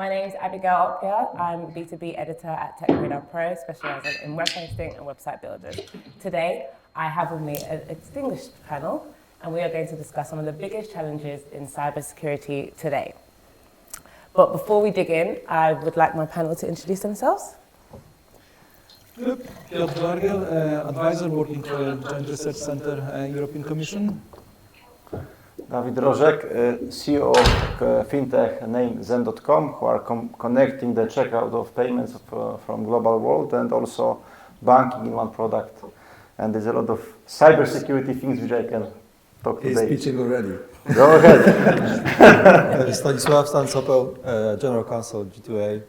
My name is Abigail Opiah. I'm B2B editor at TechRadar Pro, specializing in web hosting and website builders. Today, I have with me a distinguished panel, and we are going to discuss some of the biggest challenges in cybersecurity today. But before we dig in, I would like my panel to introduce themselves. Piotr Bargiel, advisor working for Joint Research Center, European Commission. Dawid Rożek, CEO of fintech named Zen.com, who are connecting the checkout of payments from global world and also banking in one product. And there's a lot of cybersecurity things which I can talk today. He's speaking already. Go ahead. Stanisław Sopel, General Counsel, G2A.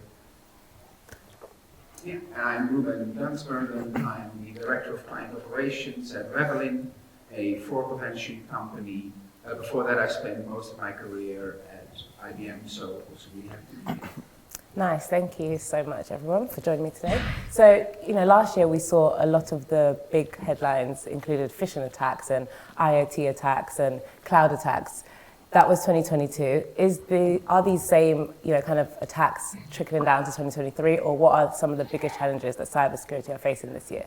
Yeah, and I'm Ruben Dunsbergen. I'm the Director of Client Operations at Ravelin, a fraud prevention company. Before that, I spent most of my career at IBM, so also really happy to be here. Nice, thank you so much everyone for joining me today. So, last year we saw a lot of the big headlines included phishing attacks and IoT attacks and cloud attacks. That was 2022. Are these same, kind of attacks trickling down to 2023, or what are some of the biggest challenges that cybersecurity are facing this year?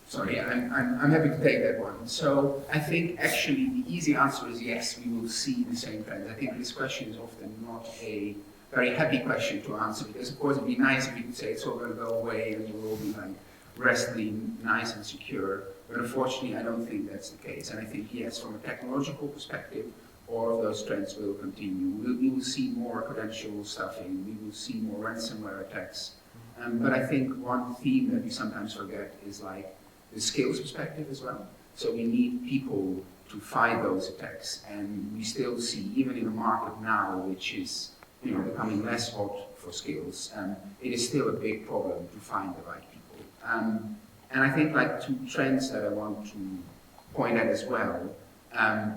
Sorry, I'm happy to take that one. So I think actually the easy answer is yes, we will see the same trends. I think this question is often not a very happy question to answer, because of course it'd be nice if we could say it's all going to go away and we'll all be like resting nice and secure. But unfortunately, I don't think that's the case. And I think yes, from a technological perspective, all of those trends will continue. We will see more credential stuffing. We will see more ransomware attacks. But I think one theme that we sometimes forget is like the skills perspective as well. So we need people to fight those attacks, and we still see, even in a market now which is becoming less hot for skills, it is still a big problem to find the right people. And I think like two trends that I want to point at as well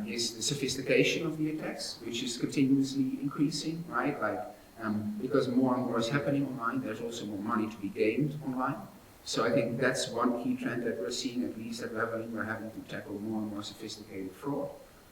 is the sophistication of the attacks, which is continuously increasing, right? Because more and more is happening online, there's also more money to be gained online. So I think that's one key trend that we're seeing, at least at Ravelin. We're having to tackle more and more sophisticated fraud.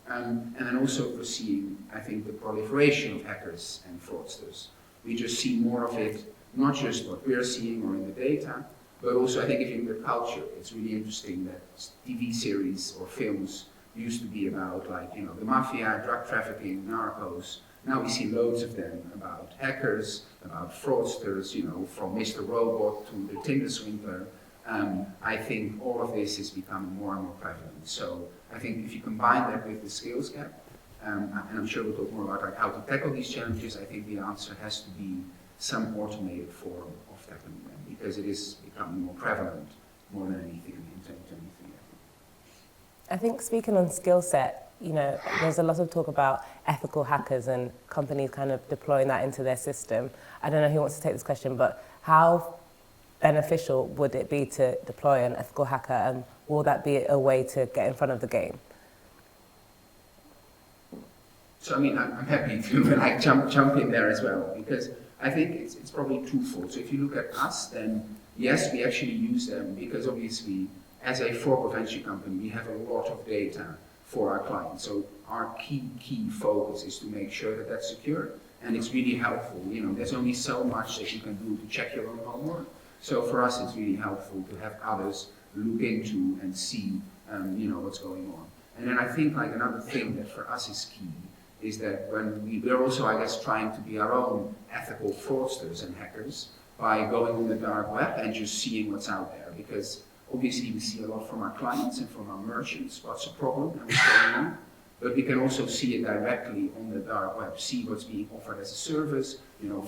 And then also we're seeing, I think, the proliferation of hackers and fraudsters. We just see more of it, not just what we're seeing or in the data, but also I think if you look at culture, it's really interesting that TV series or films used to be about the mafia, drug trafficking, narcos. Now we see loads of them about hackers, about fraudsters, from Mr. Robot to the Tinder swindler. I think all of this is becoming more and more prevalent. So I think if you combine that with the skills gap, and I'm sure we'll talk more about how to tackle these challenges, I think the answer has to be some automated form of tackling them, because it is becoming more prevalent more than anything in 2023. I think speaking on skill set, there's a lot of talk about ethical hackers and companies kind of deploying that into their system. I don't know who wants to take this question, but how beneficial would it be to deploy an ethical hacker, and will that be a way to get in front of the game? So I'm happy to jump in there as well, because I think it's probably twofold. So if you look at us, then yes, we actually use them because obviously as a fraud prevention company, we have a lot of data for our clients. So our key focus is to make sure that that's secure, and it's really helpful. There's only so much that you can do to check your own homework. So for us, it's really helpful to have others look into and see, what's going on. And then I think another thing that for us is key is that when we're also, I guess, trying to be our own ethical fraudsters and hackers by going on the dark web and just seeing what's out there, because obviously we see a lot from our clients and from our merchants, what's the problem and what's going on, but we can also see it directly on the dark web, see what's being offered as a service,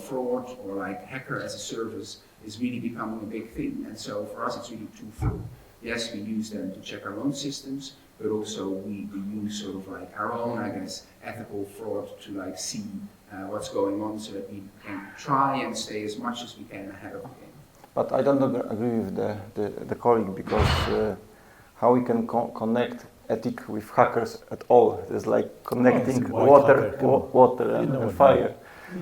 fraud or hacker as a service is really becoming a big thing. And so for us it's really twofold. Yes, we use them to check our own systems, but also we use sort of our own, I guess, ethical fraud to see what's going on, so that we can try and stay as much as we can ahead of the game. But I don't agree with the colleague, because how we can connect ethic with hackers at all? It's like connecting water and fire.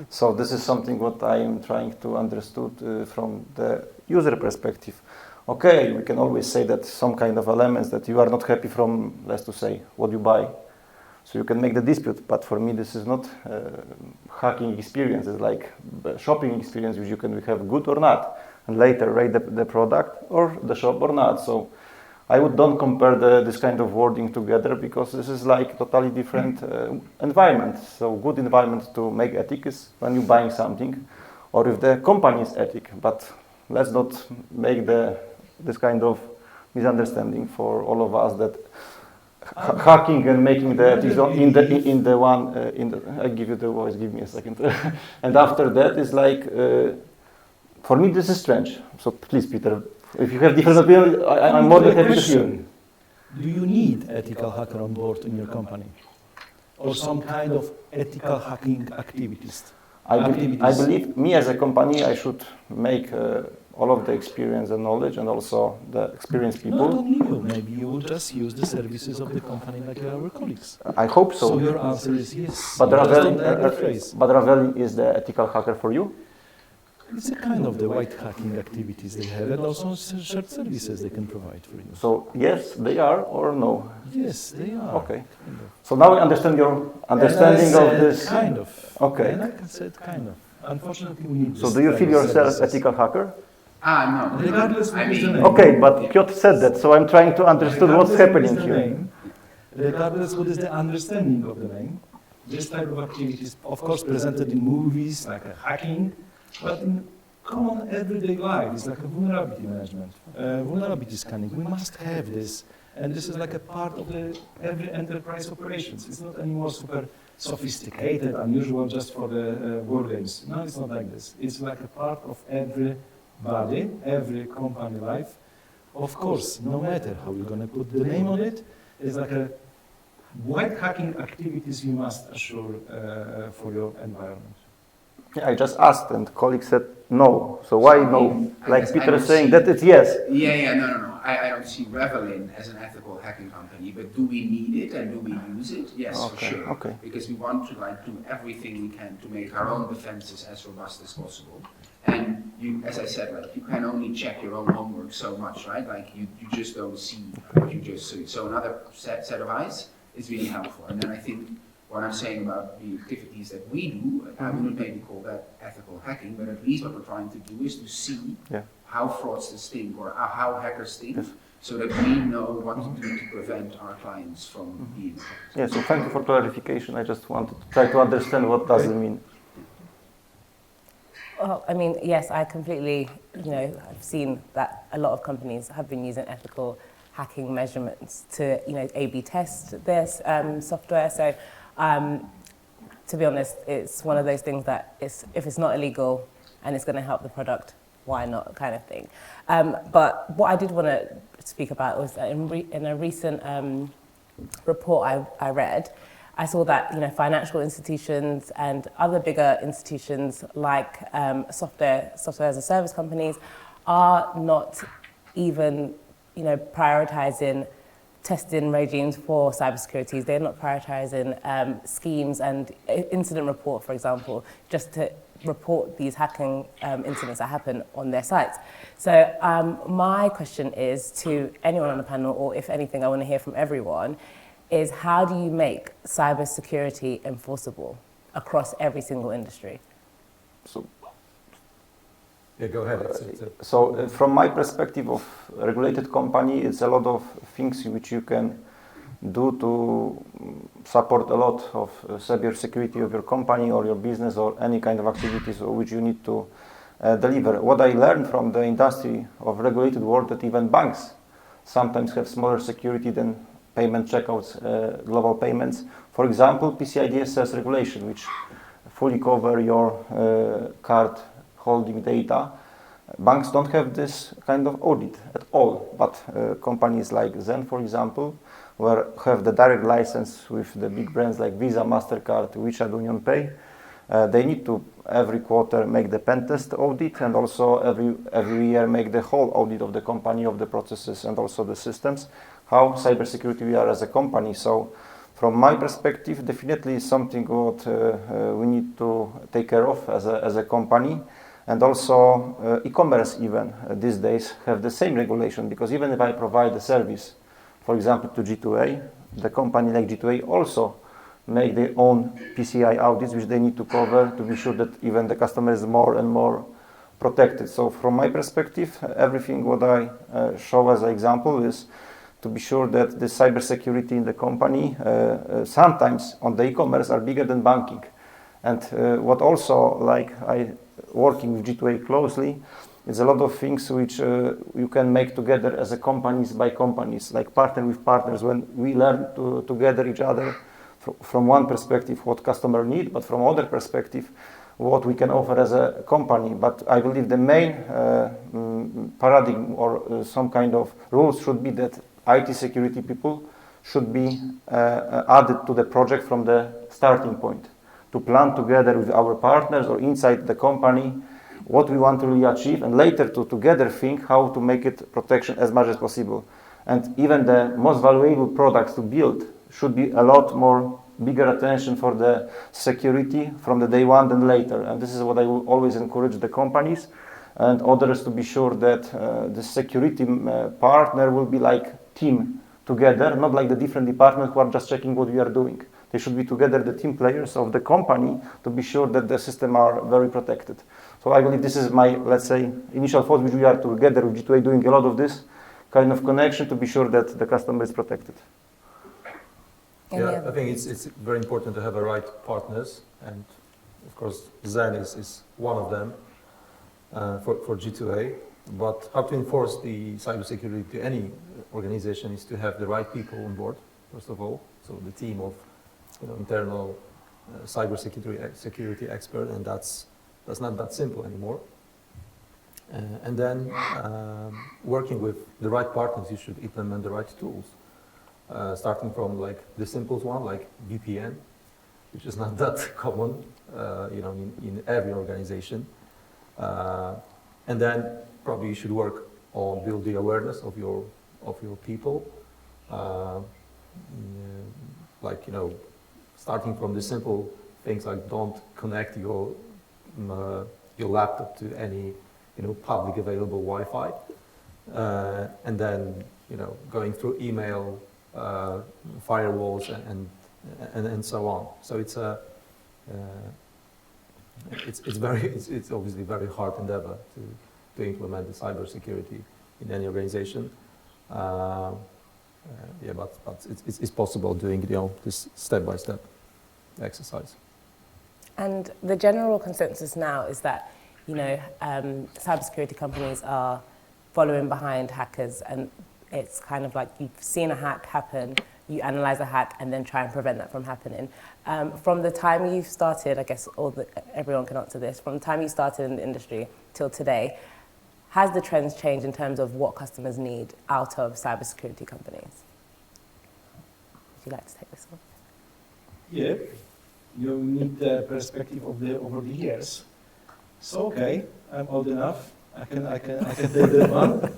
So this is something what I am trying to understood from the user perspective. Okay, we can always say that some kind of elements that you are not happy from, let's to say, what you buy. So you can make the dispute, but for me this is not hacking experience. It's like a shopping experience which you can have good or not, and later rate the product or the shop or not. So I would don't compare this kind of wording together, because this is like totally different environment. So good environment to make ethic is when you're buying something, or if the company is ethic. But let's not make this kind of misunderstanding for all of us that hacking and making the ethics I give you the voice. Give me a second. And after that is like for me this is strange. So please, Peter. If you have different opinion, I'm more than happy to hear. Do you need ethical hacker on board in your company? Or some kind of ethical hacking activities? I believe me as a company, I should make all of the experience and knowledge, and also the experienced people. Not only you, maybe you will just use the services of the company like our colleagues. I hope so. So your answer is yes. But Ravelin is the ethical hacker for you? It's a kind of the white hacking activities they have, and also shared services they can provide for you. So yes, they are, or no? Yes, they are. Okay. Kind of. So now I understand your understanding of this. Kind of. Okay. And I can say it kind of. Unfortunately, we need. So do you feel yourself ethical hacker? No. Regardless of the name. Okay, but Piotr said that, so I'm trying to understand what's happening here. Regardless what is the understanding of the name, this type of activities, of course, presented in movies like a hacking, but in common everyday life, it's like a vulnerability management, vulnerability scanning. We must have this, and this is like a part of every enterprise operations. It's not anymore super sophisticated, unusual just for the war games. No, it's not like this. It's like a part of everybody, every company life. Of course, no matter how you're going to put the name on it, it's like a white hacking activities you must assure for your environment. Yeah, I just asked, and colleague said no. So why no? Like Peter is saying that it's yes. No. I don't see Ravelin as an ethical hacking company, but do we need it and do we use it? Yes, for sure. Okay. Because we want to do everything we can to make our own defenses as robust as possible. And you, as I said, you can only check your own homework so much, right? You just don't see what you just see. So another set of eyes is really helpful. And then I think what I'm saying about the activities that we do, I wouldn't maybe call that ethical hacking, but at least what we're trying to do is to see how fraudsters think or how hackers think, so that we know what to do to prevent our clients from being hacked. Yeah, so thank you for clarification. I just wanted to try to understand what does it mean. Well, I mean, yes, I completely, I've seen that a lot of companies have been using ethical hacking measurements to, A/B test this software. So, to be honest, it's one of those things that if it's not illegal and it's going to help the product, why not, kind of thing. But what I did want to speak about was that in a recent report I read, I saw that financial institutions and other bigger institutions like software as a service companies are not even prioritizing testing regimes for cybersecurity. They're not prioritizing schemes and incident report, for example, just to report these hacking incidents that happen on their sites. So my question is to anyone on the panel, or if anything, I want to hear from everyone, is how do you make cybersecurity enforceable across every single industry? So, yeah, go ahead. So from my perspective of a regulated company, it's a lot of things which you can do to support a lot of cybersecurity of your company or your business or any kind of activities which you need to deliver. What I learned from the industry of regulated world that even banks sometimes have smaller security than payment checkouts, global payments. For example, PCI DSS regulation, which fully cover your card holding data. Banks don't have this kind of audit at all, but companies like Zen, for example, where have the direct license with the big brands like Visa, MasterCard, WeChat, UnionPay, they need to every quarter make the pen test audit, and also every year make the whole audit of the company, of the processes and also the systems, how cybersecurity we are as a company. So from my perspective, definitely is something what we need to take care of as a company. And also e-commerce even these days have the same regulation, because even if I provide a service, for example, to G2A, the company like G2A also make their own PCI audits, which they need to cover to be sure that even the customer is more and more protected. So from my perspective, everything what I show as an example is to be sure that the cybersecurity in the company sometimes on the e-commerce are bigger than banking. And what also, like I working with G2A closely, it's a lot of things which you can make together as a companies by companies, like partner with partners, when we learn together each other from one perspective what customer need, but from other perspective what we can offer as a company. But I believe the main paradigm or some kind of rules should be that IT security people should be added to the project from the starting point, to plan together with our partners or inside the company what we want to really achieve, and later to together think how to make it protection as much as possible. And even the most valuable products to build should be a lot more bigger attention for the security from the day one than later. And this is what I will always encourage the companies and others to be sure that the security partner will be like team together, not like the different departments who are just checking what we are doing. They should be together the team players of the company to be sure that the system are very protected. So I believe this is my, let's say, initial thought, which we are together with G2A doing a lot of this kind of connection to be sure that the customer is protected. Yeah, I think it's very important to have the right partners, and of course Zen is one of them for G2A. But how to enforce the cybersecurity to any organization is to have the right people on board, first of all. So the team of internal cybersecurity expert, and that's not that simple anymore. And then working with the right partners, you should implement the right tools. Starting from like the simplest one, like VPN, which is not that common, in every organization. And then probably you should work on build the awareness of your people, starting from the simple things like don't connect your laptop to any public available Wi-Fi, and then going through email, firewalls, and so on. So it's obviously very hard endeavor to implement the cybersecurity in any organization. But it's possible doing this step-by-step exercise. And the general consensus now is that cybersecurity companies are following behind hackers, and it's kind of like you've seen a hack happen, you analyze a hack, and then try and prevent that from happening. From the time you started, I guess everyone can answer this, from the time you started in the industry till today, has the trends changed in terms of what customers need out of cybersecurity companies? Would you like to take this one? Yeah, you need the perspective of over the years. So okay, I'm old enough. I can take that one.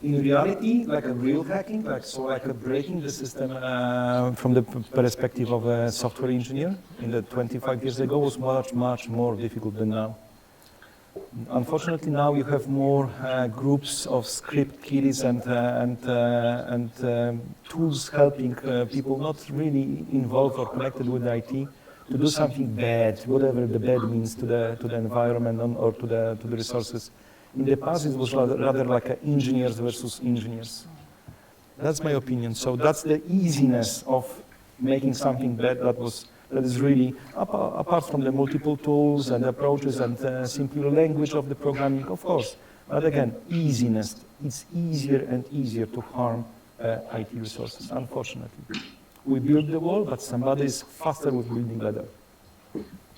In reality, like a real hacking, like a breaking the system from the perspective of a software engineer in the 25 years ago was much more difficult than now. Unfortunately, now you have more groups of script kiddies and tools helping people not really involved or connected with IT to do something bad, whatever the bad means to the environment or to the resources. In the past, it was rather like engineers versus engineers. That's my opinion. So that's the easiness of making something bad that is really, apart from the multiple tools and approaches and simpler language of the programming, of course. But again, easiness. It's easier and easier to harm IT resources, unfortunately. We build the wall, but somebody is faster with building better.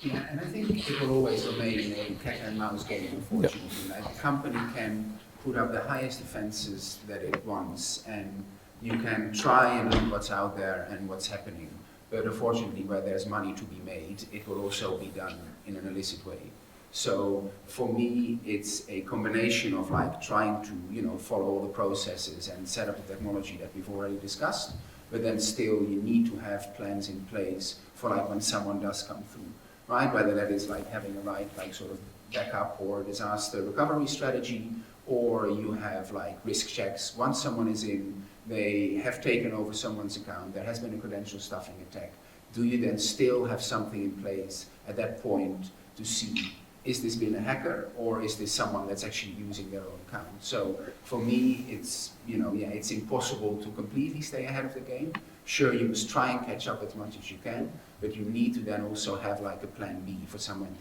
Yeah, and I think it will always remain a cat and mouse game, unfortunately. Yep. Like a company can put up the highest defenses that it wants, and you can try and look what's out there and what's happening. But unfortunately, where there's money to be made, it will also be done in an illicit way. So for me, it's a combination of like trying to, follow all the processes and set up the technology that we've already discussed, but then still you need to have plans in place for like when someone does come through, right? Whether that is like having a right like sort of backup or disaster recovery strategy, or you have like risk checks. Once someone is in, they have taken over someone's account, there has been a credential stuffing attack, do you then still have something in place at that point to see, is this been a hacker or is this someone that's actually using their own account? So for me, it's, it's impossible to completely stay ahead of the game. Sure, you must try and catch up as much as you can, but you need to then also have like a plan B for someone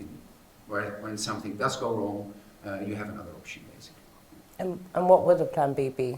where when something does go wrong, you have another option basically. And what would a plan B be?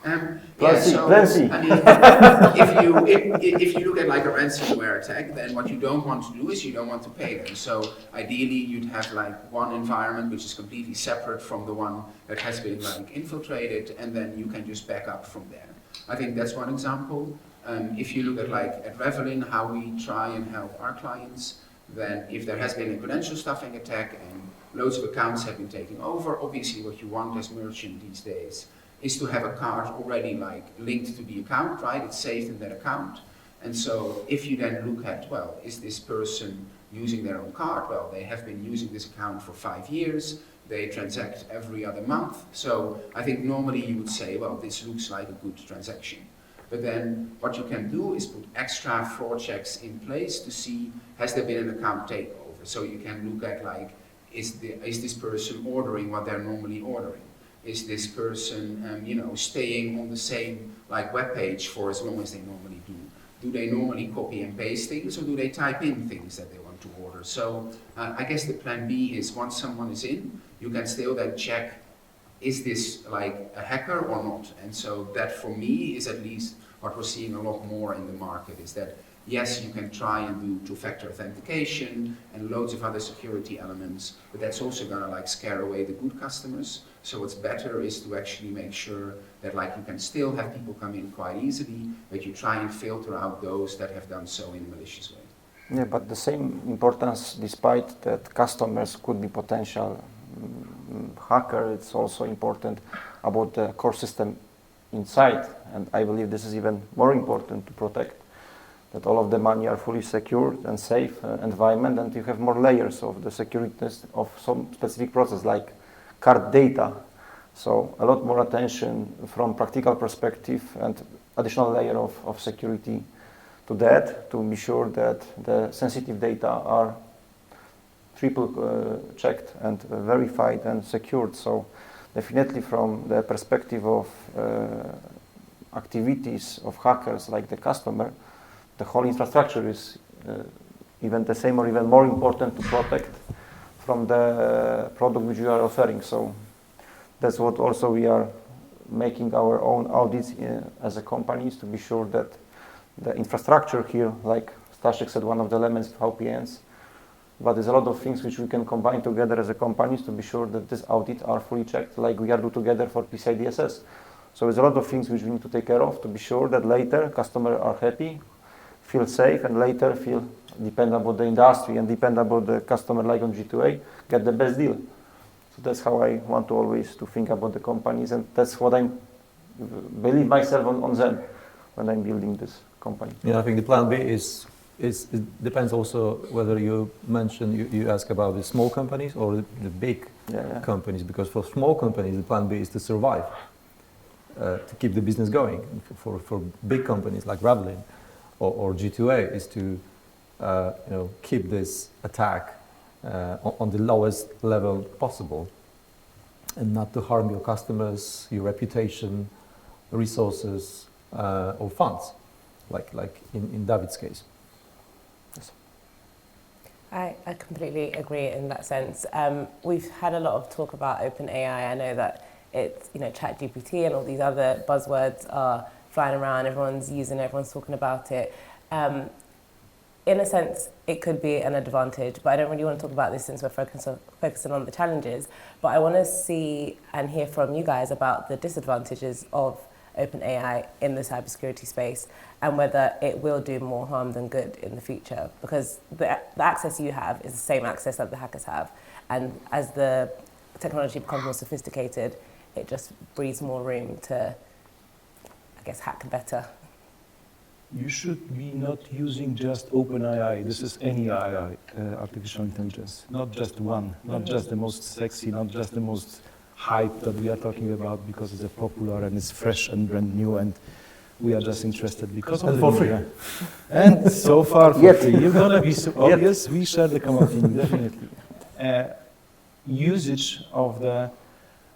Plan C. I mean, if you look at like a ransomware attack, then what you don't want to do is you don't want to pay them. So ideally, you'd have like one environment which is completely separate from the one that has been like infiltrated, and then you can just back up from there. I think that's one example. If you look at like at Ravelin, how we try and help our clients, then if there has been a credential stuffing attack and loads of accounts have been taken over, obviously what you want as merchant these days is to have a card already like linked to the account, right? It's saved in that account. And so if you then look at, well, is this person using their own card? Well, they have been using this account for 5 years. They transact every other month. So I think normally you would say, well, this looks like a good transaction. But then what you can do is put extra fraud checks in place to see, has there been an account takeover? So you can look at like, is this person ordering what they're normally ordering? Is this person, staying on the same like web page for as long as they normally do? Do they normally copy and paste things, or do they type in things that they want to order? So I guess the plan B is once someone is in, you can still then check, is this like a hacker or not? And so that for me is at least what we're seeing a lot more in the market, is that yes, you can try and do two-factor authentication and loads of other security elements, but that's also gonna like scare away the good customers. So what's better is to actually make sure that like you can still have people come in quite easily, but you try and filter out those that have done so in a malicious way. Yeah, but the same importance, despite that customers could be potential hacker, it's also important about the core system inside, and I believe this is even more important to protect, that all of the money are fully secured and safe environment, and you have more layers of the security of some specific process like card data. So a lot more attention from practical perspective and additional layer of security to that, to be sure that the sensitive data are triple checked and verified and secured. So definitely from the perspective of activities of hackers like the customer, the whole infrastructure is even the same or even more important to protect from the product which you are offering. So that's what also we are making our own audits as a companies to be sure that the infrastructure here, like Staszek said, one of the elements of VPNs, but there's a lot of things which we can combine together as a companies to be sure that this audit are fully checked, like we are do together for PCI DSS. So there's a lot of things which we need to take care of to be sure that later customers are happy, feel safe, and later feel, depend about the industry and depend about the customer, like on G2A, get the best deal. So that's how I want to always to think about the companies, and that's what I believe myself on them when I'm building this company. Yeah, I think the plan B is it depends also whether you mention, you ask about the small companies or the big companies, because for small companies the plan B is to survive, to keep the business going. For big companies like Ravelin or G2A is to keep this attack on the lowest level possible and not to harm your customers, your reputation, resources, or funds, like in David's case. Yes. I completely agree in that sense. We've had a lot of talk about OpenAI. I know that it's, ChatGPT and all these other buzzwords are flying around, everyone's using it, everyone's talking about it. In a sense, it could be an advantage, but I don't really want to talk about this since we're focusing on the challenges. But I want to see and hear from you guys about the disadvantages of OpenAI in the cybersecurity space and whether it will do more harm than good in the future. Because the access you have is the same access that the hackers have. And as the technology becomes more sophisticated, it just breeds more room to, I guess, hack better. You should be not using just OpenAI. This is any AI, artificial intelligence, not just one, not just the most sexy, not just the most hype that we are talking about because it's popular and it's fresh and brand new, and we are just interested because of And the for free. media. And so far for Yet. free. You're gonna be Yet. yes, we share the common thing, definitely. Usage of the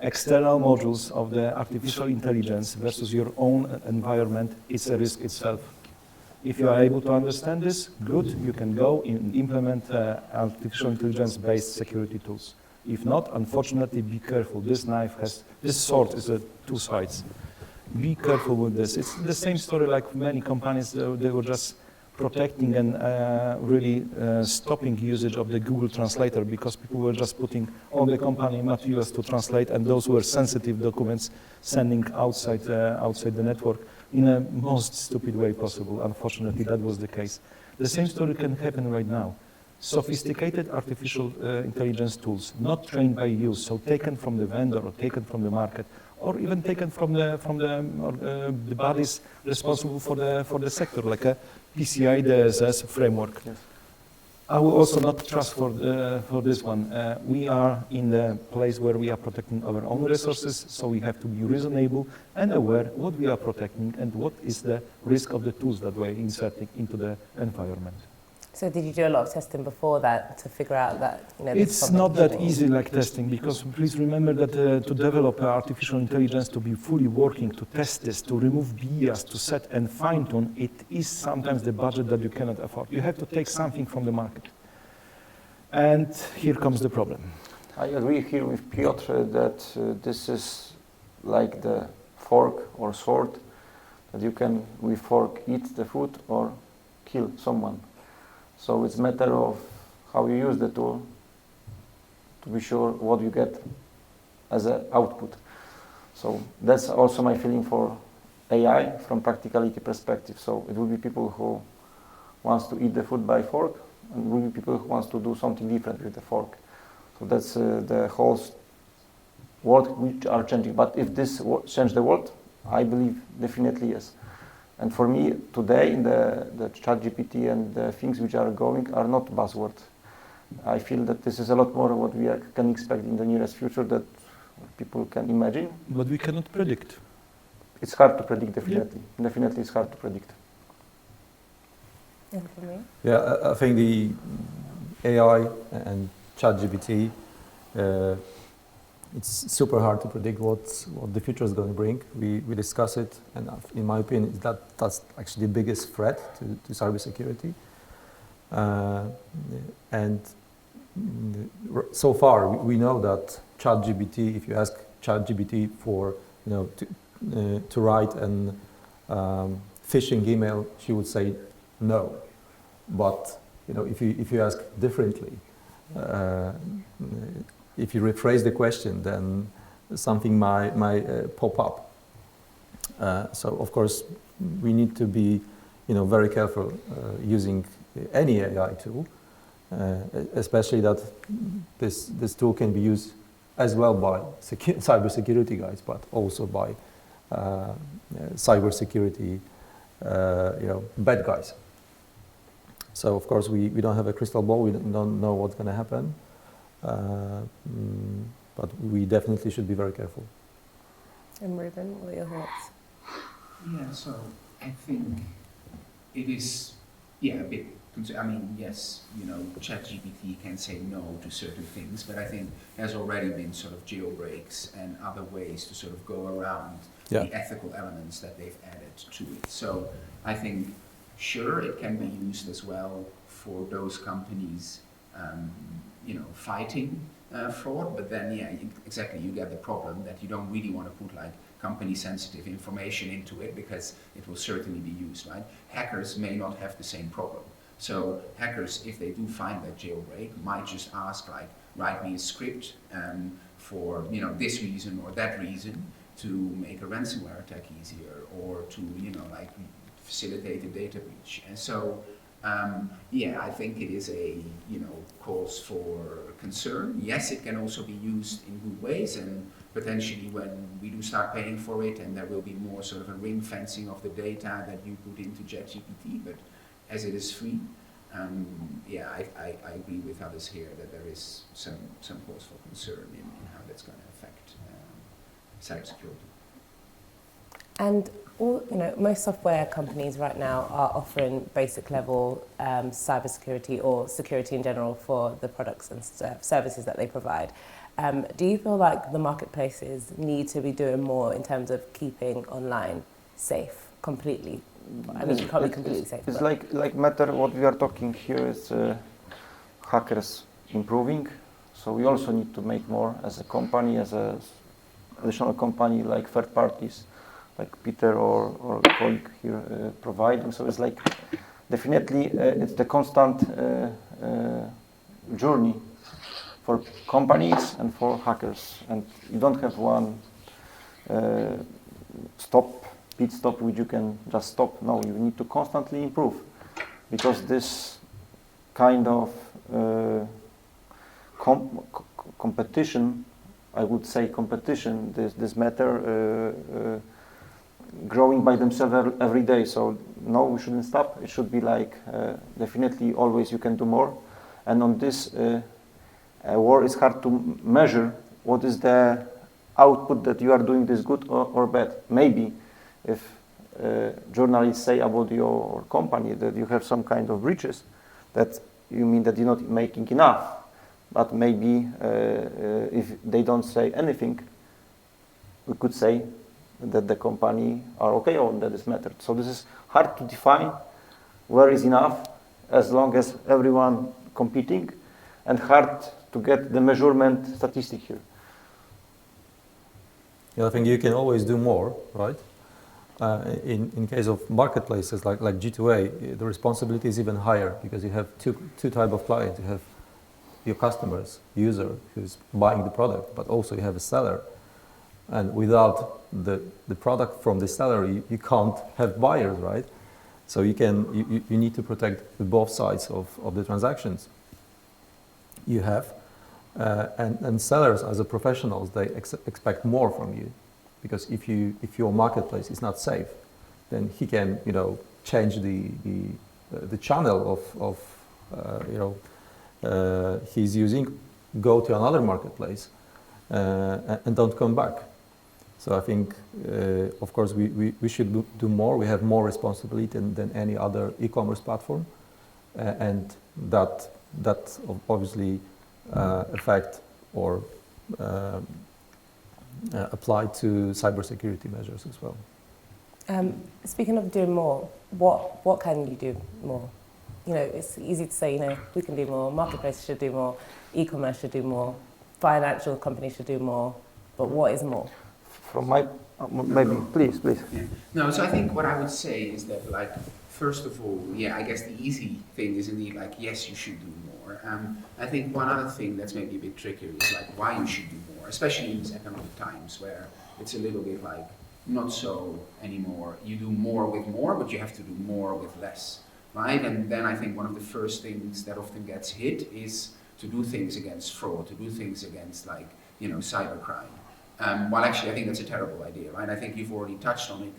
external modules of the artificial intelligence versus your own environment, it's a risk itself. If you are able to understand this, good, you can go and implement artificial intelligence-based security tools. If not, unfortunately, be careful. This sword is two sides. Be careful with this. It's the same story like many companies, they were just protecting and really stopping usage of the Google Translator because people were just putting all the company materials to translate, and those were sensitive documents sending outside the network in a most stupid way possible. Unfortunately, that was the case. The same story can happen right now. Sophisticated artificial intelligence tools, not trained by you, so taken from the vendor or taken from the market, or even taken from the bodies responsible for the sector, like a PCI DSS framework. Yes. I will also not trust for this one. We are in the place where we are protecting our own resources, so we have to be reasonable and aware what we are protecting and what is the risk of the tools that we're inserting into the environment. So did you do a lot of testing before that to figure out that, you know, this It's problem not that happening? easy like testing, because please remember that to develop artificial intelligence to be fully working, to test this, to remove bias, to set and fine-tune, it is sometimes the budget that you cannot afford. You have to take something from the market. And here comes the problem. I agree here with Piotr that this is like the fork or sword, that you can with fork eat the food or kill someone. So it's a matter of how you use the tool to be sure what you get as an output. So that's also my feeling for AI from practicality perspective. So it will be people who wants to eat the food by fork, and will be people who wants to do something different with the fork. So that's the whole world which are changing. But if this change the world, I believe definitely yes. And for me today, the ChatGPT and the things which are going are not buzzwords. I feel that this is a lot more what we can expect in the nearest future that people can imagine. But we cannot predict. It's hard to predict, definitely. Yeah. Definitely it's hard to predict. And for me? Yeah, I think the AI and ChatGPT, it's super hard to predict what the future is going to bring. We discuss it, and in my opinion, that's actually the biggest threat to cybersecurity. And so far, we know that ChatGPT, if you ask ChatGPT for, to write an phishing email, she would say no. But if you ask differently, if you rephrase the question, then something might pop up. So of course, we need to be, very careful using any AI tool, especially that this tool can be used as well by cybersecurity guys, but also by cybersecurity, bad guys. So of course, we don't have a crystal ball. We don't know what's going to happen. But we definitely should be very careful. And Ruben, what are your thoughts? Yeah, so I think it is, a bit, yes, ChatGPT can say no to certain things, but I think there's already been sort of jailbreaks and other ways to sort of go around the ethical elements that they've added to it. So I think, sure, it can be used as well for those companies fighting fraud, but then, exactly, you get the problem that you don't really want to put like company-sensitive information into it because it will certainly be used, right? Hackers may not have the same problem. So hackers, if they do find that jailbreak, might just ask like, write me a script for this reason or that reason to make a ransomware attack easier or to facilitate a data breach. And so I think it is a cause for concern. Yes, it can also be used in good ways, and potentially when we do start paying for it, and there will be more sort of a ring fencing of the data that you put into ChatGPT. But as it is free, I agree with others here that there is some cause for concern in how that's going to affect cybersecurity. And most software companies right now are offering basic level cybersecurity or security in general for the products and services that they provide. Do you feel like the marketplaces need to be doing more in terms of keeping online safe completely? I mean, you can't be completely safe. It's like matter what we are talking here is hackers improving. So we also need to make more as a company, as a additional company, like third parties, like Peter or colleague here providing. So it's like definitely it's the constant journey for companies and for hackers, and you don't have one pit stop which you can just stop. No, you need to constantly improve, because this kind of competition, I would say competition, this matter growing by themselves every day. So no, we shouldn't stop. It should be like definitely always you can do more. And on this war, it's hard to measure what is the output that you are doing this good or bad. Maybe if journalists say about your company that you have some kind of breaches, that you mean that you're not making enough. But maybe if they don't say anything, we could say that the company are okay on this matter. So this is hard to define where is enough, as long as everyone competing, and hard to get the measurement statistic here. Yeah, I think you can always do more, right? In case of marketplaces like G2A, the responsibility is even higher, because you have two type of clients. You have your customers, user who's buying the product, but also you have a seller. And without the product from the seller, you can't have buyers, right? So you need to protect both sides of the transactions you have. And sellers, as a professionals, they expect more from you, because if your marketplace is not safe, then he can change the channel of he's using, go to another marketplace and don't come back. So I think, of course, we should do more. We have more responsibility than any other e-commerce platform, and that obviously affect or apply to cybersecurity measures as well. Speaking of doing more, what can you do more? It's easy to say, we can do more, marketplaces should do more, e-commerce should do more, financial companies should do more, but what is more? From my, maybe, please. Yeah. No, so I think what I would say is that, first of all, I guess the easy thing is indeed, yes, you should do more. I think one other thing that's maybe a bit trickier is, why you should do more, especially in these economic times where it's a little bit not so anymore. You do more with more, but you have to do more with less. Right? And then I think one of the first things that often gets hit is to do things against fraud, to do things against cybercrime. While actually I think that's a terrible idea, right? I think you've already touched on it,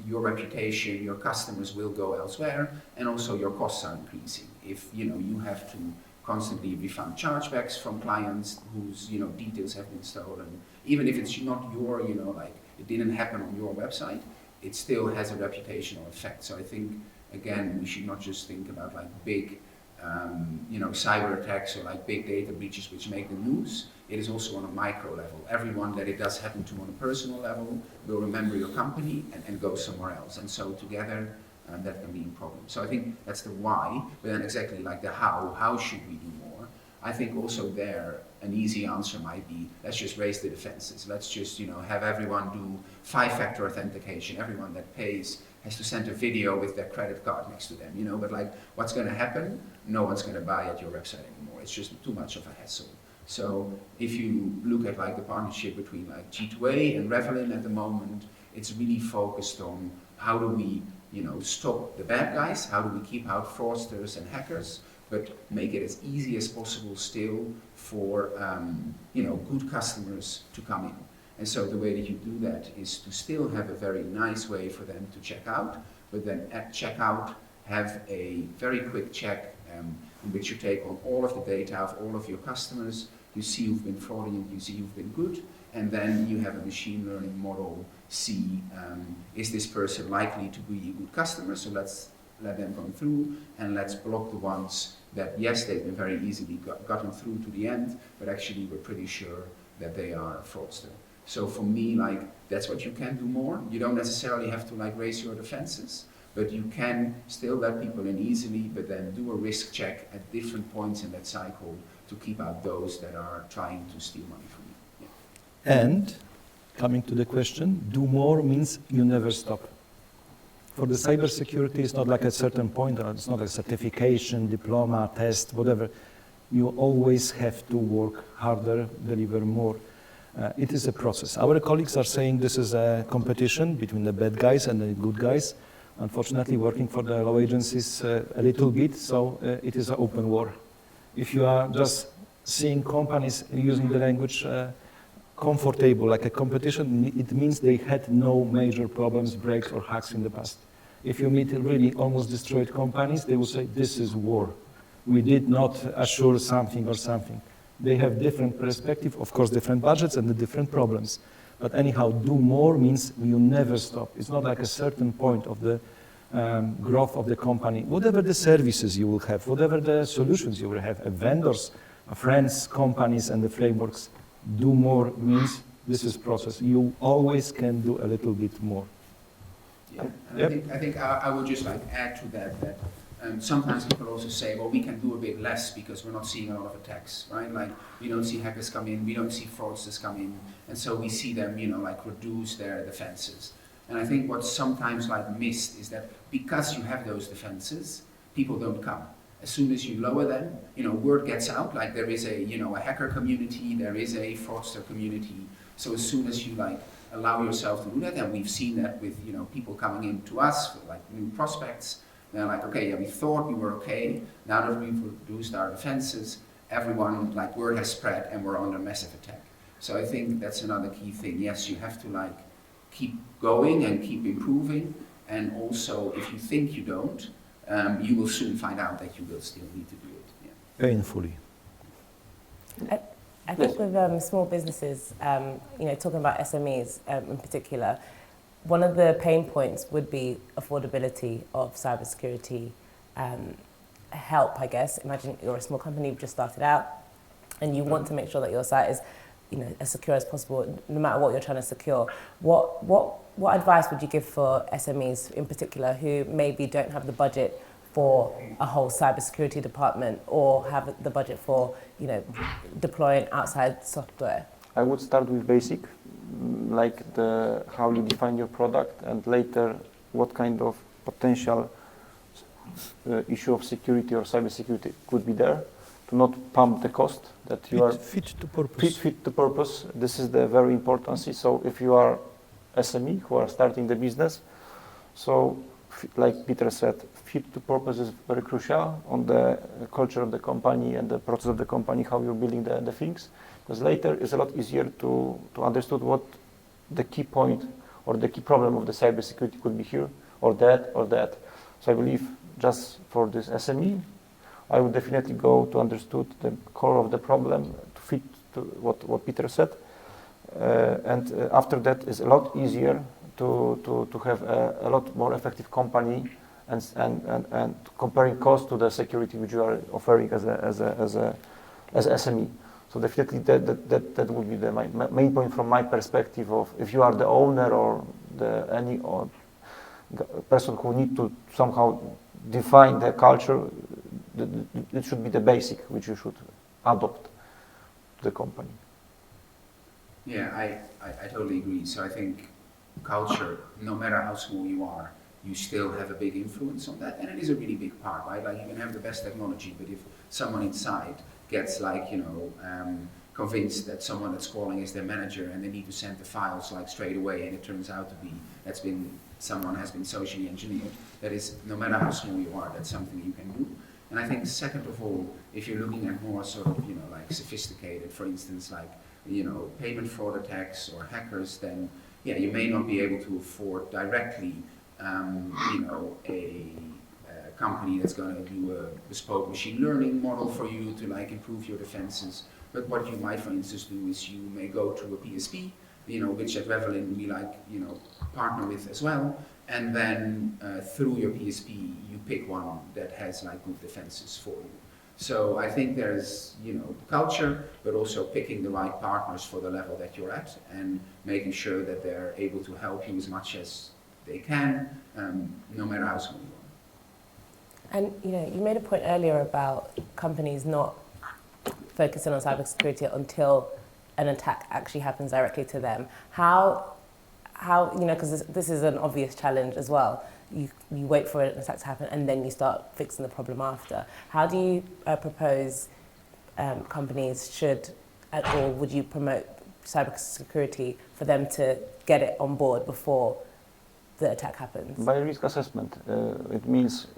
your reputation, your customers will go elsewhere, and also your costs are increasing. If you have to constantly refund chargebacks from clients whose details have been stolen, even if it's not your, it didn't happen on your website, it still has a reputational effect. So I think, again, we should not just think about big, cyber attacks or big data breaches which make the news. It is also on a micro level. Everyone that it does happen to on a personal level will remember your company and go somewhere else. And so together, that can be a problem. So I think that's the why, but then exactly the how should we do more? I think also there, an easy answer might be, let's just raise the defenses. Let's just, have everyone do 5-factor authentication. Everyone that pays has to send a video with their credit card next to them, but what's going to happen? No one's going to buy at your website anymore. It's just too much of a hassle. So if you look at the partnership between G2A and Ravelin at the moment, it's really focused on how do we, stop the bad guys, how do we keep out fraudsters and hackers, but make it as easy as possible still for good customers to come in. And so the way that you do that is to still have a very nice way for them to check out, but then at checkout have a very quick check in which you take on all of the data of all of your customers. You see who've been fraudulent, you see who've been good, and then you have a machine learning model see, is this person likely to be a good customer, so let's let them go through, and let's block the ones that, yes, they've been very easily gotten through to the end, but actually we're pretty sure that they are a fraudster. So for me, like, that's what you can do more. You don't necessarily have to like raise your defenses, but you can still let people in easily, but then do a risk check at different points in that cycle to keep out those that are trying to steal money from you. Yeah. And coming to the question, do more means you never stop. For the cybersecurity, it's not like a certain point, or it's not a certification, diploma, test, whatever. You always have to work harder, deliver more. It is a process. Our colleagues are saying this is a competition between the bad guys and the good guys. Unfortunately, working for the law agencies a little bit, so it is an open war. If you are just seeing companies using the language comfortable, like a competition, it means they had no major problems, breaks, or hacks in the past. If you meet really almost destroyed companies, they will say, this is war. We did not assure something or something. They have different perspective, of course, different budgets and the different problems. But anyhow, do more means you never stop. It's not like a certain point of the growth of the company. Whatever the services you will have, whatever the solutions you will have, vendors, friends, companies, and the frameworks, do more means this is process. You always can do a little bit more. Yeah, and Yep. I think I would just like add to that sometimes people also say, well, we can do a bit less because we're not seeing a lot of attacks, right? Like, we don't see hackers come in, we don't see fraudsters come in, and so we see them, like reduce their defenses. And I think what's sometimes like missed is that because you have those defenses, people don't come. As soon as you lower them, word gets out, like there is a hacker community, there is a fraudster community. So as soon as you like allow yourself to do that, and we've seen that with, people coming in to us, with, like new prospects, they're like, okay, yeah, we thought we were okay. Now that we've reduced our defenses, everyone, like, word has spread and we're under massive attack. So I think that's another key thing. Yes, you have to like keep going and keep improving. And also, if you think you don't, you will soon find out that you will still need to do it. Yeah. Painfully. I think with small businesses, talking about SMEs in particular, one of the pain points would be affordability of cybersecurity help, I guess. Imagine you're a small company, you've just started out, and you want to make sure that your site is, as secure as possible, no matter what you're trying to secure. What advice would you give for SMEs in particular who maybe don't have the budget for a whole cybersecurity department or have the budget for, deploying outside software? I would start with basic, like how you define your product, and later what kind of potential issue of security or cybersecurity could be there, to not pump the cost, that you are fit to purpose. Fit to purpose. This is the very important thing. So if you are SME who are starting the business, so like Peter said, fit to purpose is very crucial on the culture of the company and the process of the company, how you're building the things. Because later it's a lot easier to understand what the key point or the key problem of the cybersecurity could be here, or that, or that. So I believe just for this SME, I would definitely go to understand the core of the problem, to fit to what Peter said. And after that, it's a lot easier to have a lot more effective company and comparing cost to the security which you are offering as a SME. So definitely that would be the main point from my perspective of if you are the owner or any person who need to somehow define the culture, it should be the basic which you should adopt to the company. Yeah, I totally agree. So I think culture, no matter how small you are, you still have a big influence on that, and it is a really big part, right? Like, you can have the best technology, but if someone inside gets convinced that someone that's calling is their manager and they need to send the files like straight away, and it turns out to be someone has been socially engineered, that is, no matter how small you are, that's something you can do. And I think second of all, if you're looking at more sort of, like sophisticated, for instance, like, payment fraud attacks or hackers, then yeah, you may not be able to afford directly, a company that's going to do a bespoke machine learning model for you to like improve your defenses. But what you might, for instance, do is you may go to a PSP, which at Ravelin we partner with as well, and then through your PSP you pick one that has good defenses for you. So I think there's culture, but also picking the right partners for the level that you're at, and making sure that they're able to help you as much as they can, no matter how small you are. And you made a point earlier about companies not focusing on cybersecurity until an attack actually happens directly to them. How because this is an obvious challenge as well. You wait for an attack to happen and then you start fixing the problem after. How do you propose companies should, or would you promote cybersecurity for them to get it on board before the attack happens? By risk assessment. It means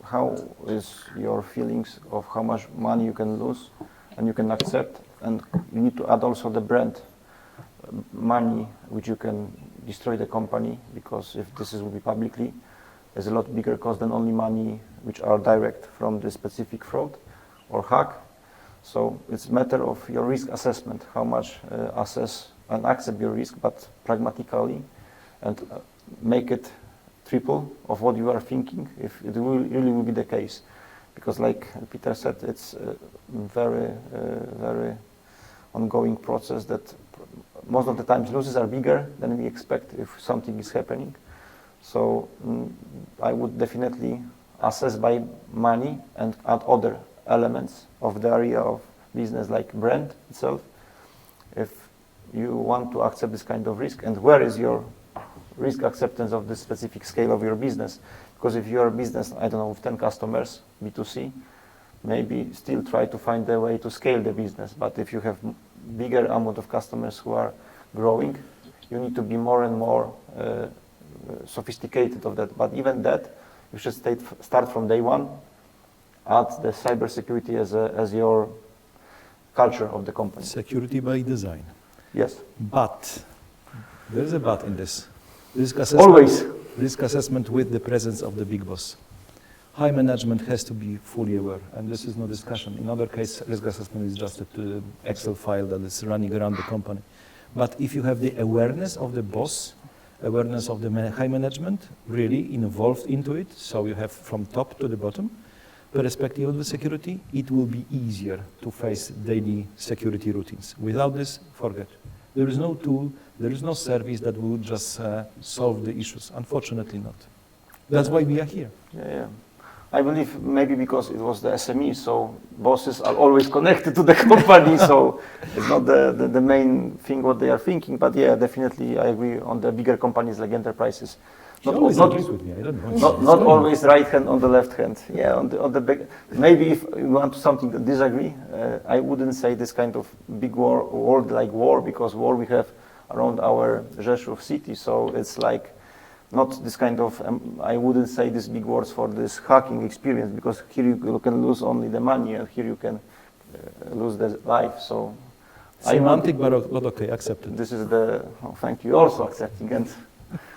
how is your feelings of how much money you can lose and you can accept, and you need to add also the brand money which you can destroy the company, because if this will be publicly, there's a lot bigger cost than only money which are direct from the specific fraud or hack. So it's a matter of your risk assessment, how much assess and accept your risk, but pragmatically, and make it triple of what you are thinking, if it really will be the case. Because like Peter said, it's a very ongoing process that most of the times losses are bigger than we expect if something is happening. So I would definitely assess by money and add other elements of the area of business, like brand itself. If you want to accept this kind of risk, and where is your risk acceptance of the specific scale of your business? Because if you are a business, I don't know, with 10 customers, B2C, maybe still try to find a way to scale the business. But if you have bigger amount of customers who are growing, you need to be more and more sophisticated of that. But even that, you should start from day one, add the cybersecurity as your culture of the company. Security by design. Yes. But there is a but in this. Risk assessment, Always. Risk assessment with the presence of the big boss. High management has to be fully aware, and this is no discussion. In other case, risk assessment is just an Excel file that is running around the company. But if you have the awareness of the boss, awareness of the high management really involved into it, so you have from top to the bottom perspective of the security, it will be easier to face daily security routines. Without this, forget. There is no tool, there is no service that will just solve the issues. Unfortunately not. That's why we are here. Yeah. I believe maybe because it was the SME, so bosses are always connected to the company, so it's not the main thing what they are thinking. But yeah, definitely I agree on the bigger companies like enterprises. Not agrees with me. I don't know. Not always right hand on the left hand. Yeah, on the big. Maybe if you want something to disagree, I wouldn't say this kind of big word like war, because war we have around our Rzeszów city, so it's like not this kind of, I wouldn't say these big words for this hacking experience, because here you can lose only the money, and here you can lose the life. So semantic, but okay, accepted. This is the, thank you also accepting and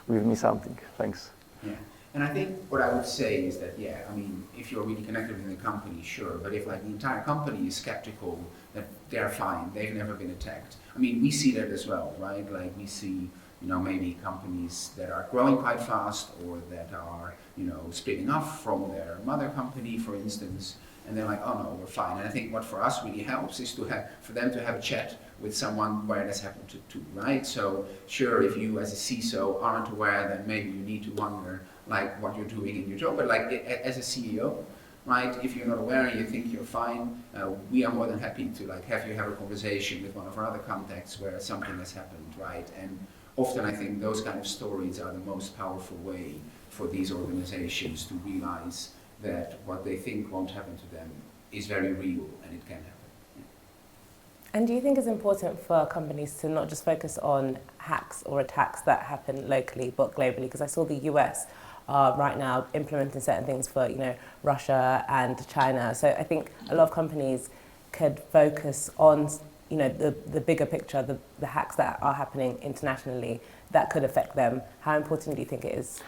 with me something. Thanks. Yeah. And I think what I would say is that, yeah, I mean, if you're really connected with the company, sure, but if like the entire company is skeptical that they're fine, they've never been attacked. I mean, we see that as well, right? Like we see, maybe companies that are growing quite fast, or that are, splitting off from their mother company, for instance, and they're like, oh no, we're fine. And I think what for us really helps is for them to have a chat with someone where that's happened to, right? So sure, if you as a CISO aren't aware, then maybe you need to wonder like what you're doing in your job. But like as a CEO, right, if you're not aware and you think you're fine, we are more than happy to like have you have a conversation with one of our other contacts where something has happened, right? And often I think those kind of stories are the most powerful way for these organizations to realize that what they think won't happen to them is very real and it can happen. Yeah. And do you think it's important for companies to not just focus on hacks or attacks that happen locally but globally? Because I saw the US right now implementing certain things for Russia and China. So I think a lot of companies could focus on the bigger picture, the hacks that are happening internationally that could affect them. How important do you think it is?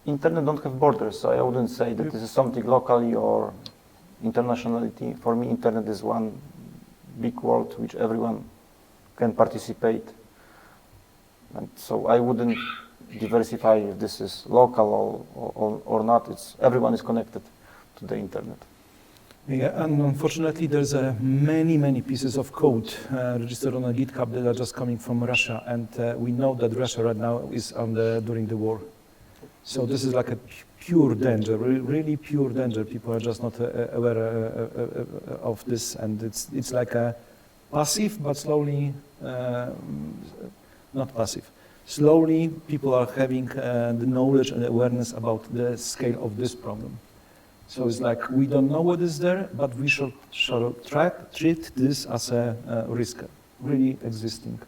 Internet don't have borders, so I wouldn't say that this is something locally or internationality. For me, internet is one big world which everyone can participate. And so I wouldn't diversify if this is local or not. It's everyone is connected to the internet. Yeah, and unfortunately, there's many pieces of code registered on a GitHub that are just coming from Russia, and we know that Russia right now is during the war. So this is like a pure danger, really pure danger. People are just not aware of this, and it's like a passive, but slowly, not passive. Slowly, people are having the knowledge and awareness about the scale of this problem. So it's like we don't know what is there, but we shall treat this as a risk, really existing.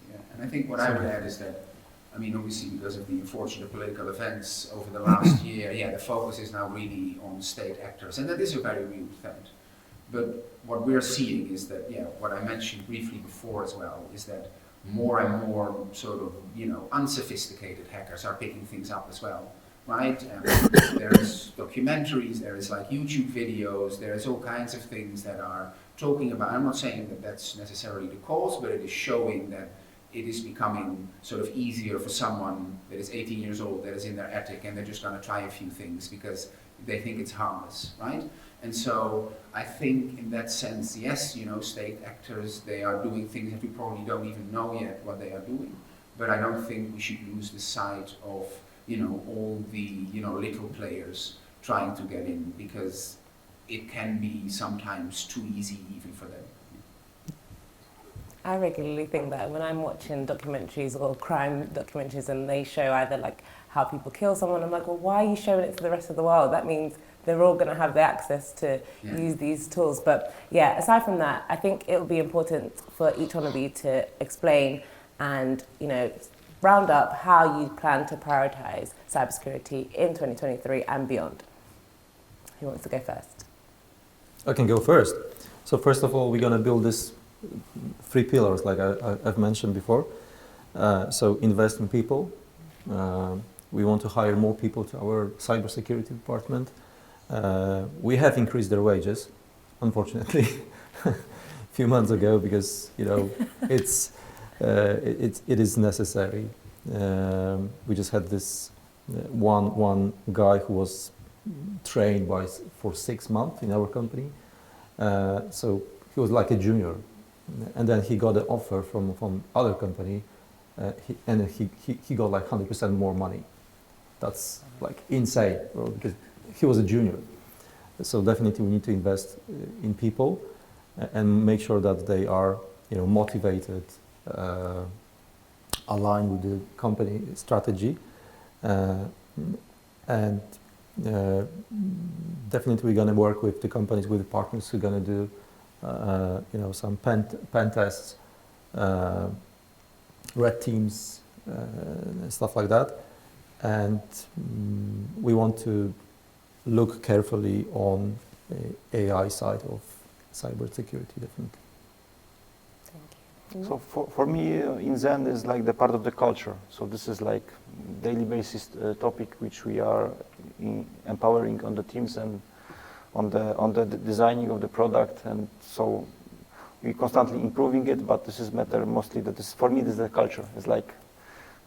Yeah, and I think what I would add is that, I mean, obviously because of the unfortunate political events over the last year, yeah, the focus is now really on state actors, and that is a very real threat. But what we're seeing is that, yeah, what I mentioned briefly before as well, is that more and more sort of, unsophisticated hackers are picking things up as well. Right? There's documentaries, there is like YouTube videos, there's all kinds of things that are talking about, I'm not saying that that's necessarily the cause, but it is showing that it is becoming sort of easier for someone that is 18 years old, that is in their attic, and they're just going to try a few things because they think it's harmless, right? And so I think in that sense, yes, state actors, they are doing things that we probably don't even know yet what they are doing, but I don't think we should lose the sight of all the, little players trying to get in, because it can be sometimes too easy even for them. I regularly think that when I'm watching documentaries or crime documentaries and they show either like how people kill someone, I'm like, well, why are you showing it to the rest of the world? That means they're all going to have the access to use these tools. But yeah, aside from that, I think it will be important for each one of you to explain and, round up how you plan to prioritize cybersecurity in 2023 and beyond. Who wants to go first? I can go first. So first of all, we're going to build this 3 pillars, like I've mentioned before. So invest in people. We want to hire more people to our cybersecurity department. We have increased their wages, unfortunately, a few months ago, because it is necessary. We just had this one guy who was trained for 6 months in our company. So he was like a junior, and then he got an offer from other company, and he got like 100% more money. That's like insane, because he was a junior. So definitely we need to invest in people and make sure that they are motivated, aligned with the company strategy, and definitely we're going to work with the companies, with the partners who are going to do some pen tests, red teams, stuff like that. And we want to look carefully on the AI side of cybersecurity, definitely. So for me, in Zen is like the part of the culture. So this is like daily basis topic which we are empowering on the teams and on the designing of the product. And so we constantly improving it, but this is matter mostly that this, for me, this is the culture. It's like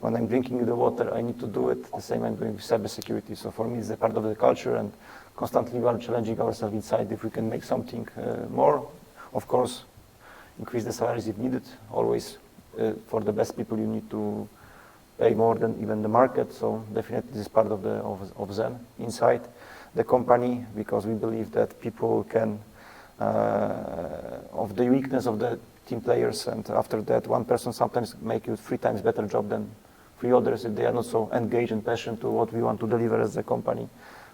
when I'm drinking the water, I need to do it the same I'm doing with cybersecurity. So for me, it's a part of the culture, and constantly we are challenging ourselves inside if we can make something more. Of course, increase the salaries if needed. Always, for the best people, you need to pay more than even the market. So definitely, this is part of Zen inside the company, because we believe that people can, of the weakness of the team players, and after that, one person sometimes make you 3 times better job than 3 others if they are not so engaged and passionate to what we want to deliver as a company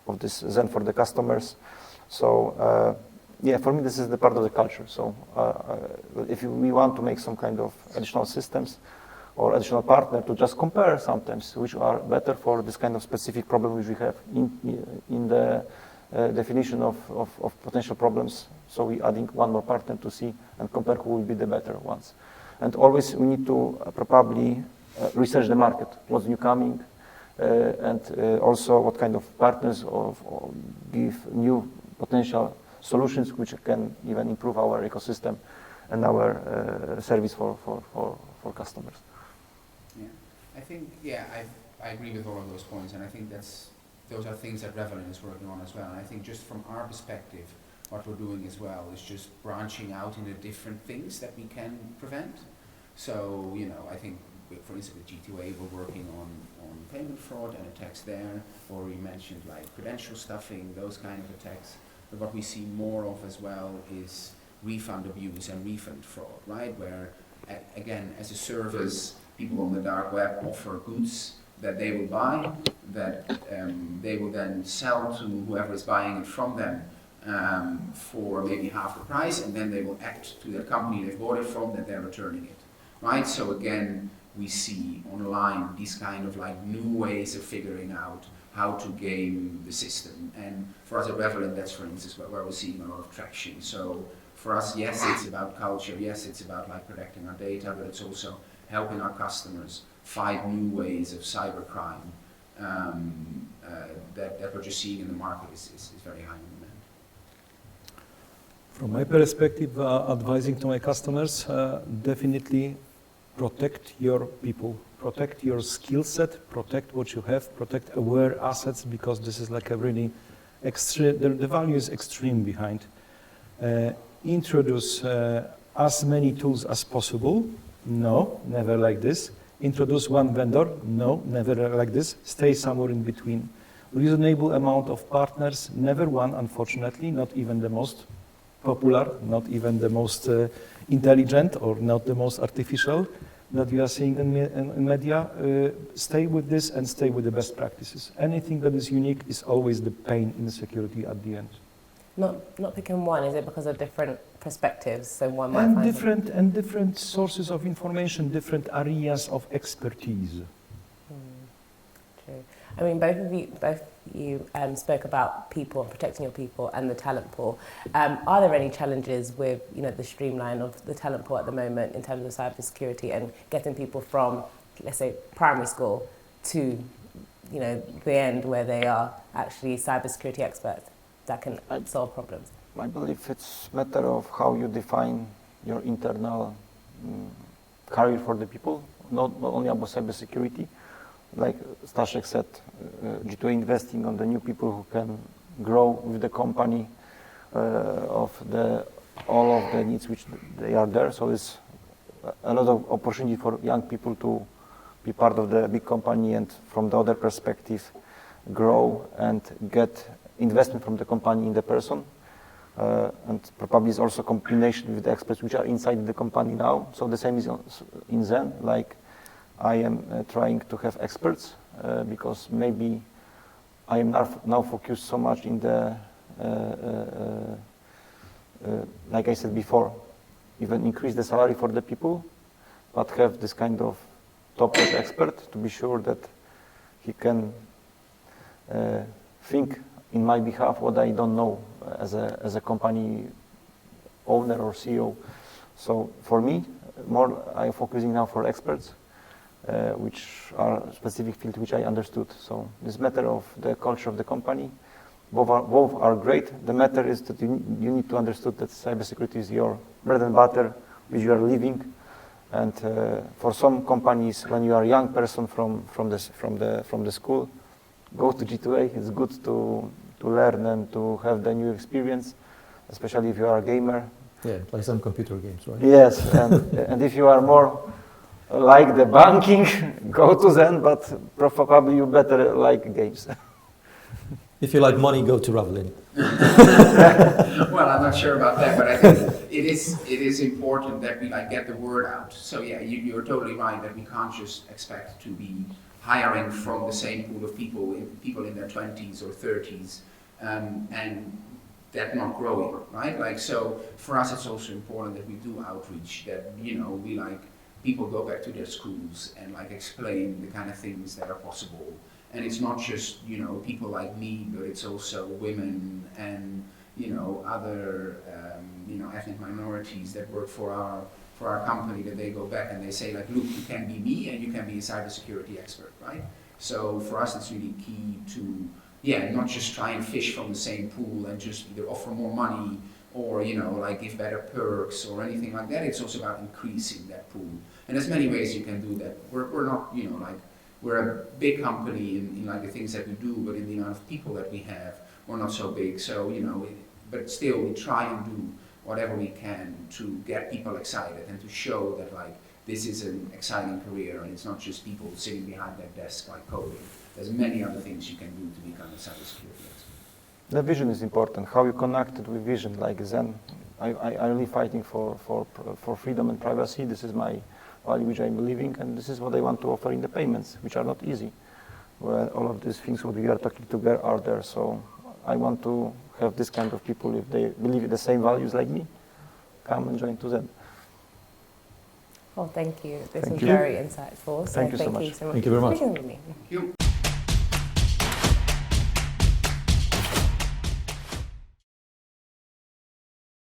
of this Zen for the customers. So. Yeah, for me, this is the part of the culture. So if we want to make some kind of additional systems or additional partner to just compare sometimes which are better for this kind of specific problem which we have in the definition of potential problems. So we adding one more partner to see and compare who will be the better ones. And always we need to probably research the market, what's new coming, and also what kind of partners give new potential solutions which can even improve our ecosystem and our service for customers. Yeah, I think, I agree with all of those points, and I think those are things that Ravelin is working on as well. And I think just from our perspective, what we're doing as well is just branching out into different things that we can prevent. So, I think, for instance, with G2A, we're working on payment fraud and attacks there, or you mentioned like credential stuffing, those kind of attacks. But what we see more of as well is refund abuse and refund fraud, right? Where, again, as a service, people on the dark web offer goods that they will buy, that they will then sell to whoever is buying it from them for maybe half the price, and then they will act to the company they bought it from that they're returning it, right? So again, we see online these kind of like new ways of figuring out how to game the system. And for us at Ravelin, that's for instance where we're seeing a lot of traction. So for us, yes, it's about culture, yes, it's about like protecting our data, but it's also helping our customers find new ways of cybercrime that we're just seeing in the market is very high in demand. From my perspective, advising to my customers, definitely protect your people, protect your skill set, protect what you have, protect aware assets, because this is like a really extreme, the value is extreme behind. Introduce as many tools as possible. No, never like this. Introduce one vendor. No, never like this. Stay somewhere in between. Reasonable amount of partners, never one, unfortunately, not even the most popular, not even the most intelligent, or not the most artificial that you are seeing in media. Stay with this and stay with the best practices. Anything that is unique is always the pain in security at the end. Not picking one, is it because of different perspectives? So one might find different sources of information, different areas of expertise. True. I mean, both of you spoke about people and protecting your people and the talent pool. Are there any challenges with the streamline of the talent pool at the moment in terms of cybersecurity and getting people from, let's say, primary school to the end where they are actually cybersecurity experts that can solve problems? I believe it's a matter of how you define your internal career for the people, not only about cybersecurity. Like Staszek said, G2A investing on the new people who can grow with the company of all of the needs which they are there. So it's a lot of opportunity for young people to be part of the big company, and from the other perspective, grow and get investment from the company in the person. And probably is also combination with the experts which are inside the company now. So the same is in Zen. Like I am trying to have experts because maybe I am now focused so much in the, like I said before, even increase the salary for the people, but have this kind of top-notch expert to be sure that he can think in my behalf what I don't know as a company owner or CEO. So for me, more I'm focusing now for experts, which are specific field which I understood. So this matter of the culture of the company, both are great. The matter is that you need to understand that cybersecurity is your bread and butter, which you are living. And for some companies, when you are a young person from the school, go to G2A. It's good to learn and to have the new experience, especially if you are a gamer. Yeah, play some computer games, right? Yes, and if you are more like the banking, go to Zen, but probably you better like games. If you like money, go to Ravelin. Well, I'm not sure about that, but I think it is important that we get the word out. So yeah, you're totally right that we can't just expect to be hiring from the same pool of people in their 20s or 30s, and that not growing, right? So for us, it's also important that we do outreach, that we people go back to their schools and explain the kind of things that are possible. And it's not just people like me, but it's also women and other ethnic minorities that work for our company, that they go back and they say look, you can be me and you can be a cybersecurity expert, right? So for us, it's really key to not just try and fish from the same pool and just either offer more money or, like give better perks or anything like that. It's also about increasing that pool. And there's many ways you can do that. We're not, we're a big company in like the things that we do, but in the amount of people that we have, we're not so big. So, but still we try and do whatever we can to get people excited and to show that like this is an exciting career and it's not just people sitting behind their desk like coding. There's many other things you can do to become a cybersecurity expert. The vision is important. How you connect it with vision, like Zen. I'm really fighting for freedom and privacy. This is my value which I believe in, and this is what I want to offer in the payments, which are not easy. Where all of these things what we are talking together are there. So I want to have this kind of people, if they believe in the same values like me, come and join to Zen. Well, thank you. This Thank was you. very insightful. So Thank you so much. Thank you so much. Thank you very much. for speaking with me. Thank you.